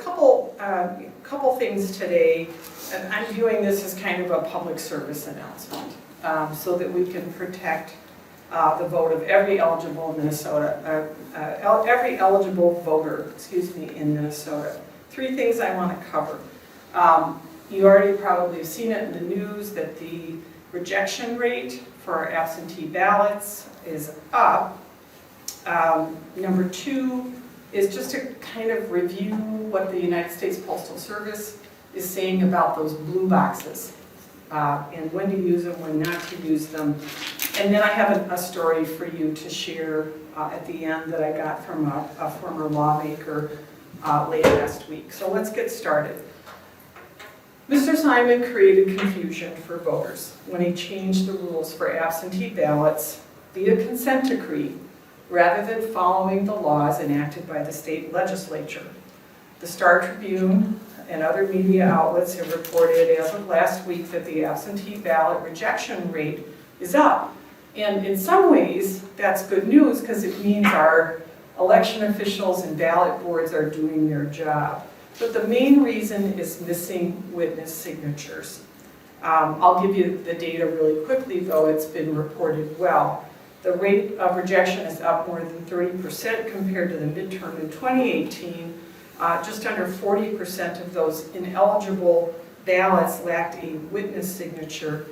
couple things today, and I'm viewing this as kind of a public service announcement, so that we can protect the vote of every eligible voter, in Minnesota. Three things I want to cover. You already probably have seen it in the news that the rejection rate for absentee ballots is up. Number two is just to kind of review what the United States Postal Service is saying about those blue boxes, and when to use them, when not to use them. And then I have a story for you to share at the end that I got from a former lawmaker late last week. So let's get started. Mr. Simon created confusion for voters when he changed the rules for absentee ballots via consent decree rather than following the laws enacted by the state legislature. The Star Tribune and other media outlets have reported as of last week that the absentee ballot rejection rate is up. And in some ways, that's good news because it means our election officials and ballot boards are doing their job. But the main reason is missing witness signatures. I'll give you the data really quickly, though it's been reported well. The rate of rejection is up more than 30% compared to the midterm in 2018. Just under 40% of those ineligible ballots lacked a witness signature.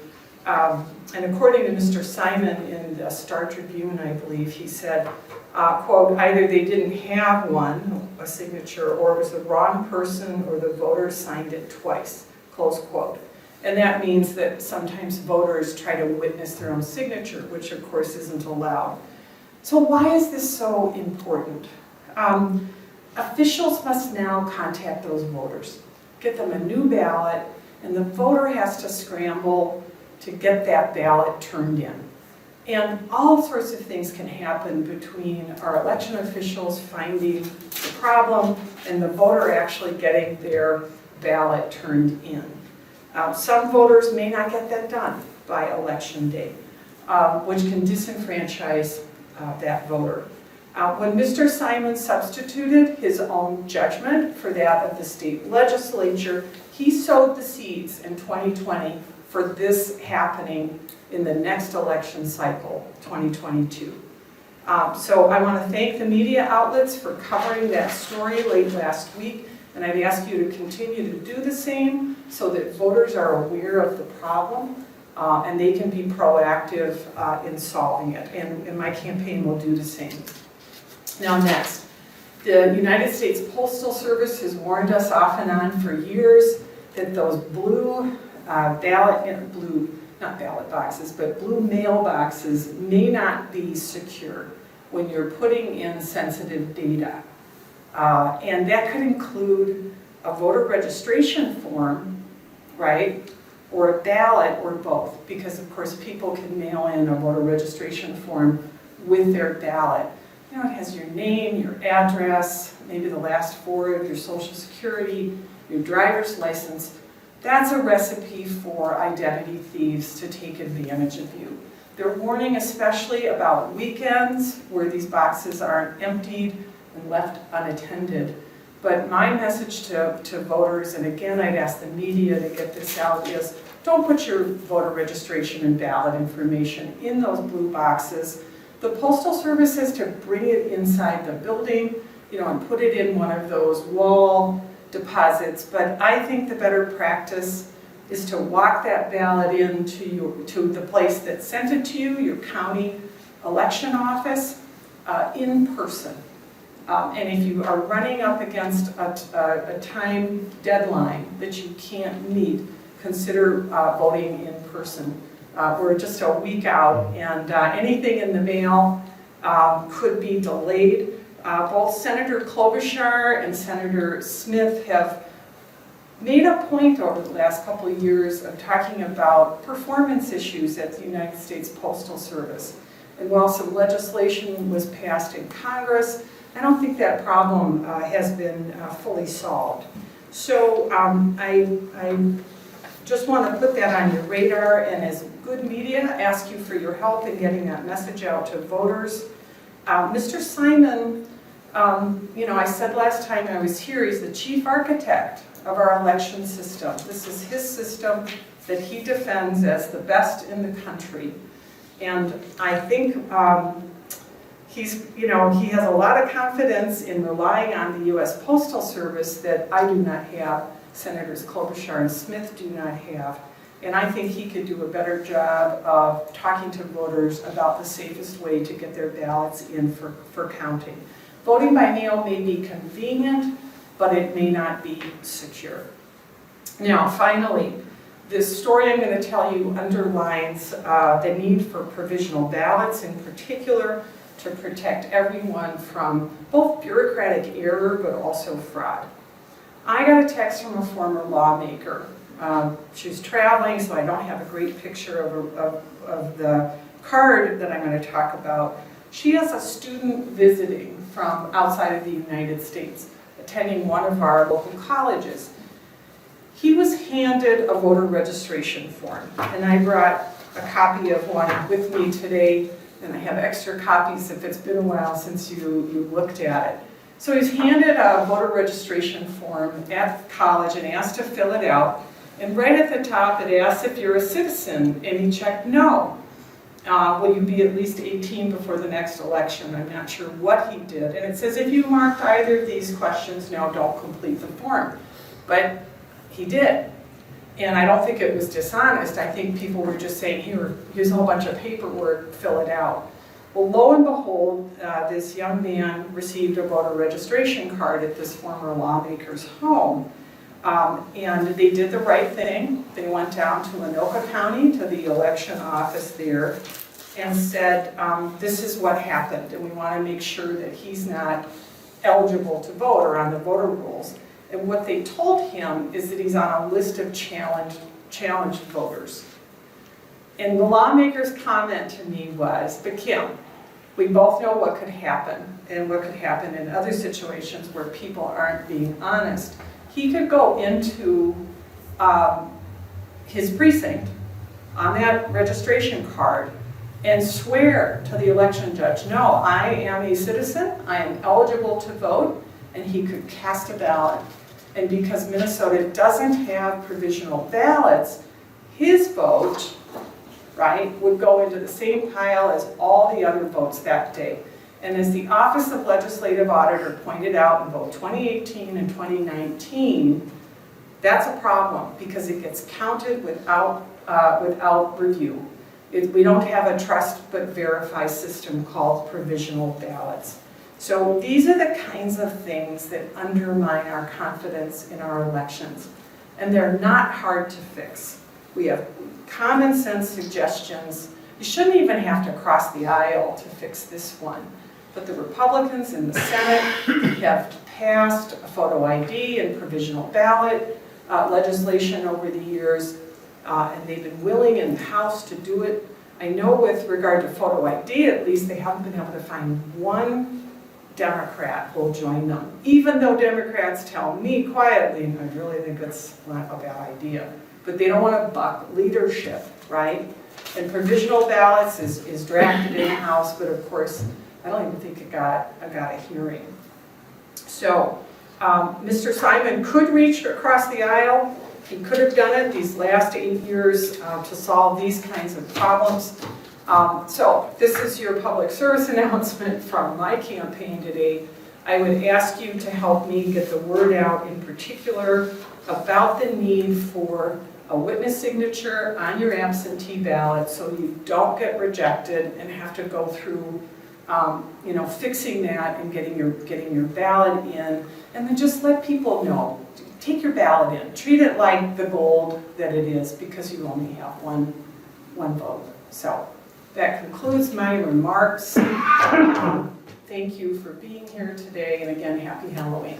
And according to Mr. Simon in the Star Tribune, I believe, he said, quote, either they didn't have a signature, or it was the wrong person, or the voter signed it twice, close quote. And that means that sometimes voters try to witness their own signature, which of course isn't allowed. So why is this so important? Officials must now contact those voters, get them a new ballot, and the voter has to scramble to get that ballot turned in. And all sorts of things can happen between our election officials finding the problem and the voter actually getting their ballot turned in. Some voters may not get that done by election day, which can disenfranchise that voter. When Mr. Simon substituted his own judgment for that of the state legislature, he sowed the seeds in 2020 for this happening in the next election cycle, 2022. So I want to thank the media outlets for covering that story late last week, and I'd ask you to continue to do the same so that voters are aware of the problem and they can be proactive in solving it. And my campaign will do the same. Now next, the United States Postal Service has warned us off and on for years that those blue blue mail boxes may not be secure when you're putting in sensitive data. And that could include a voter registration form, right? Or a ballot, or both, because of course people can mail in a voter registration form with their ballot. You know, it has your name, your address, maybe the last four of your social security, your driver's license. That's a recipe for identity thieves to take advantage of you. They're warning especially about weekends where these boxes are emptied and left unattended. But my message to voters, and again I'd ask the media to get this out, is don't put your voter registration and ballot information in those blue boxes. The Postal Service has to bring it inside the building, and put it in one of those wall deposits, but I think the better practice is to walk that ballot to the place that sent it to you, your county election office, in person. And if you are running up against a time deadline that you can't meet, consider voting in person. We're just a week out, and anything in the mail could be delayed. Both Senator Klobuchar and Senator Smith have made a point over the last couple of years of talking about performance issues at the United States Postal Service. And while some legislation was passed in Congress, I don't think that problem has been fully solved. So I just want to put that on your radar, and as good media, ask you for your help in getting that message out to voters. Mr. Simon I said last time I was here, he's the chief architect of our election system. This is his system that he defends as the best in the country. And I think he has a lot of confidence in relying on the U.S. Postal Service that I do not have, Senators Klobuchar and Smith do not have. And I think he could do a better job of talking to voters about the safest way to get their ballots in for counting. Voting by mail may be convenient, but it may not be secure. Now, finally, this story I'm going to tell you underlines the need for provisional ballots, in particular to protect everyone from both bureaucratic error but also fraud. I got a text from a former lawmaker. She was traveling, so I don't have a great picture of the card that I'm going to talk about. She has a student visiting from outside of the United States, attending one of our local colleges. He was handed a voter registration form, and I brought a copy of one with me today, and I have extra copies if it's been a while since you looked at it. So he's handed a voter registration form at college and asked to fill it out, and right at the top it asks if you're a citizen, and he checked no. Will you be at least 18 before the next election? I'm not sure what he did. And it says if you marked either of these questions, no, don't complete the form. But he did. And I don't think it was dishonest. I think people were just saying, here's a whole bunch of paperwork, fill it out. Well, lo and behold, this young man received a voter registration card at this former lawmaker's home. And they did the right thing. They went down to Anoka County, to the election office there, and said, this is what happened, and we want to make sure that he's not eligible to vote or on the voter rolls. And what they told him is that he's on a list of challenged voters. And the lawmaker's comment to me was, but Kim, we both know what could happen, and what could happen in other situations where people aren't being honest. He could go into his precinct on that registration card and swear to the election judge, no, I am a citizen, I am eligible to vote, and he could cast a ballot. And because Minnesota doesn't have provisional ballots, his vote, right, would go into the same pile as all the other votes that day. And as the Office of Legislative Auditor pointed out in both 2018 and 2019, that's a problem because it gets counted without review. We don't have a trust but verify system called provisional ballots. So these are the kinds of things that undermine our confidence in our elections. And they're not hard to fix. We have common sense suggestions. You shouldn't even have to cross the aisle to fix this one. But the Republicans in the Senate have passed a photo ID and provisional ballot legislation over the years, and they've been willing in the House to do it. I know with regard to photo ID, at least, they haven't been able to find one Democrat who will join them, even though Democrats tell me quietly, and I really think it's not a bad idea, but they don't want to buck leadership, right? And provisional ballots is drafted in the House, but of course, I don't even think it got a hearing. So Mr. Simon could reach across the aisle. He could have done it these last 8 years to solve these kinds of problems. So this is your public service announcement from my campaign today. I would ask you to help me get the word out, in particular about the need for a witness signature on your absentee ballot so you don't get rejected and have to go through fixing that and getting your ballot in, and then just let people know. Take your ballot in. Treat it like the gold that it is, because you only have one vote. So that concludes my remarks. Thank you for being here today, and again, happy Halloween.